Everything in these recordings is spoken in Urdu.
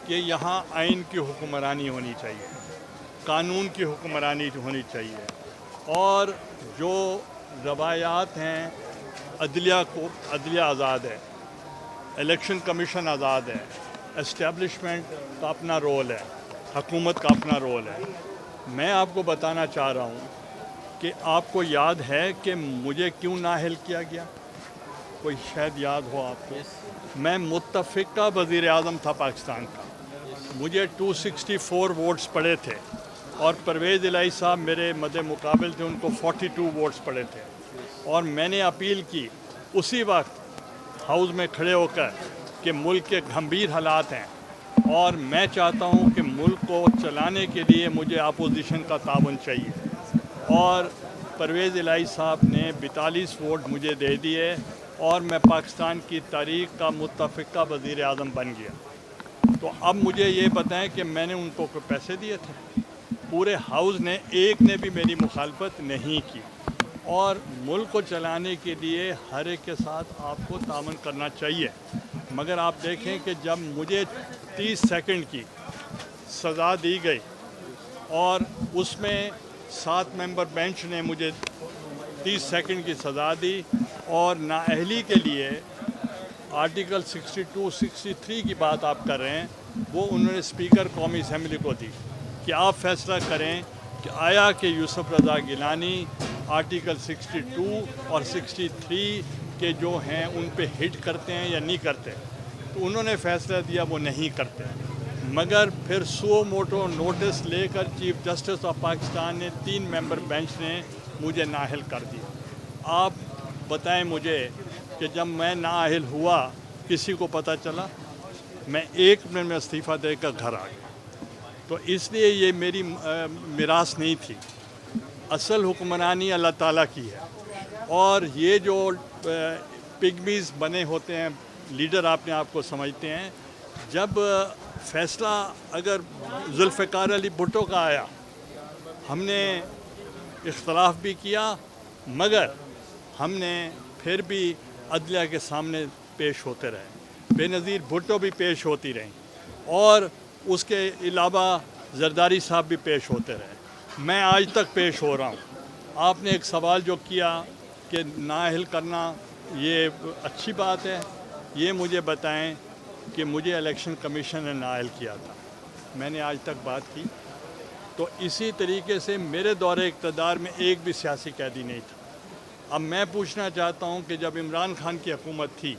کہ یہاں آئین کی حکمرانی ہونی چاہیے، قانون کی حکمرانی ہونی چاہیے، اور جو روایات ہیں عدلیہ آزاد ہے، الیکشن کمیشن آزاد ہے، اسٹیبلشمنٹ کا اپنا رول ہے، حکومت کا اپنا رول ہے۔ میں آپ کو بتانا چاہ رہا ہوں کہ آپ کو یاد ہے کہ مجھے کیوں نااہل کیا گیا؟ کوئی شاید یاد ہو آپ کو۔ میں متفقہ وزیر اعظم تھا پاکستان کا، مجھے 264 ووٹس پڑے تھے، اور پرویز الہی صاحب میرے مد مقابل تھے، ان کو 42 ووٹس پڑے تھے، اور میں نے اپیل کی اسی وقت ہاؤس میں کھڑے ہو کر کہ ملک کے گھمبیر حالات ہیں، اور میں چاہتا ہوں کہ ملک کو چلانے کے لیے مجھے اپوزیشن کا تعاون چاہیے، اور پرویز الہی صاحب نے 42 ووٹ مجھے دے دیے، اور میں پاکستان کی تاریخ کا متفقہ وزیر اعظم بن گیا۔ تو اب مجھے یہ بتائیں کہ میں نے ان کو پیسے دیے تھے؟ پورے ہاؤس نے ایک نے بھی میری مخالفت نہیں کی، اور ملک کو چلانے کے لیے ہر ایک کے ساتھ آپ کو تعاون کرنا چاہیے۔ مگر آپ دیکھیں کہ جب مجھے 30 سیکنڈ کی سزا دی گئی، اور اس میں 7 ممبر بینچ نے مجھے 30 سیکنڈ کی سزا دی، اور نااہلی کے لیے آرٹیکل 62 63 کی بات آپ کر رہے ہیں، وہ انہوں نے اسپیکر قومی اسمبلی کو دی کہ آپ فیصلہ کریں کہ آیا کہ یوسف رضا گیلانی آرٹیکل 62 اور 63 کے جو ہیں ان پہ ہٹ کرتے ہیں یا نہیں کرتے۔ تو انہوں نے فیصلہ دیا وہ نہیں کرتے، مگر پھر سو موٹو نوٹس لے کر چیف جسٹس آف پاکستان نے 3 ممبر بینچ نے مجھے نااہل کر دیا۔ آپ بتائیں مجھے کہ جب میں نااہل ہوا کسی کو پتہ چلا؟ میں 1 منٹ میں استعفیٰ دے کر گھر آ گیا۔ تو اس لیے یہ میری میراث نہیں تھی، اصل حکمرانی اللہ تعالیٰ کی ہے، اور یہ جو پگمیز بنے ہوتے ہیں لیڈر اپنے آپ کو سمجھتے ہیں، جب فیصلہ اگر ذوالفقار علی بھٹو کا آیا، ہم نے اختلاف بھی کیا، مگر ہم نے پھر بھی عدلیہ کے سامنے پیش ہوتے رہے، بے نظیر بھٹو بھی پیش ہوتی رہیں، اور اس کے علاوہ زرداری صاحب بھی پیش ہوتے رہے۔ میں آج تک پیش ہو رہا ہوں۔ آپ نے ایک سوال جو کیا کہ نااہل کرنا یہ اچھی بات ہے، یہ مجھے بتائیں کہ مجھے الیکشن کمیشن نے نااہل کیا تھا، میں نے آج تک بات کی؟ تو اسی طریقے سے میرے دور اقتدار میں ایک بھی سیاسی قیدی نہیں تھا۔ اب میں پوچھنا چاہتا ہوں کہ جب عمران خان کی حکومت تھی،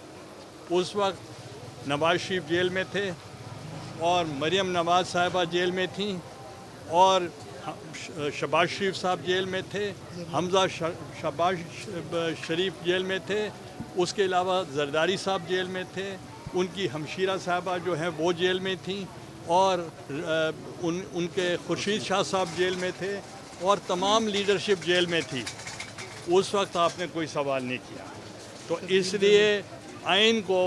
اس وقت نواز شریف جیل میں تھے، اور مریم نواز صاحبہ جیل میں تھیں، اور شہباز شریف صاحب جیل میں تھے، حمزہ شہباز شریف جیل میں تھے، اس کے علاوہ زرداری صاحب جیل میں تھے، ان کی ہمشیرہ صاحبہ جو ہیں وہ جیل میں تھیں، اور ان کے خورشید شاہ صاحب جیل میں تھے، اور تمام لیڈرشپ جیل میں تھی۔ اس وقت آپ نے کوئی سوال نہیں کیا۔ تو اس لیے آئین کو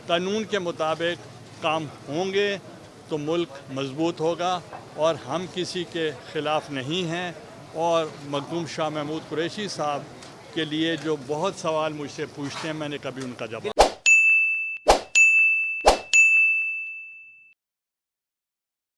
قانون کے مطابق کام ہوں گے تو ملک مضبوط ہوگا، اور ہم کسی کے خلاف نہیں ہیں، اور مخدوم شاہ محمود قریشی صاحب کے لیے جو بہت سوال مجھ سے پوچھتے ہیں، میں نے کبھی ان کا جواب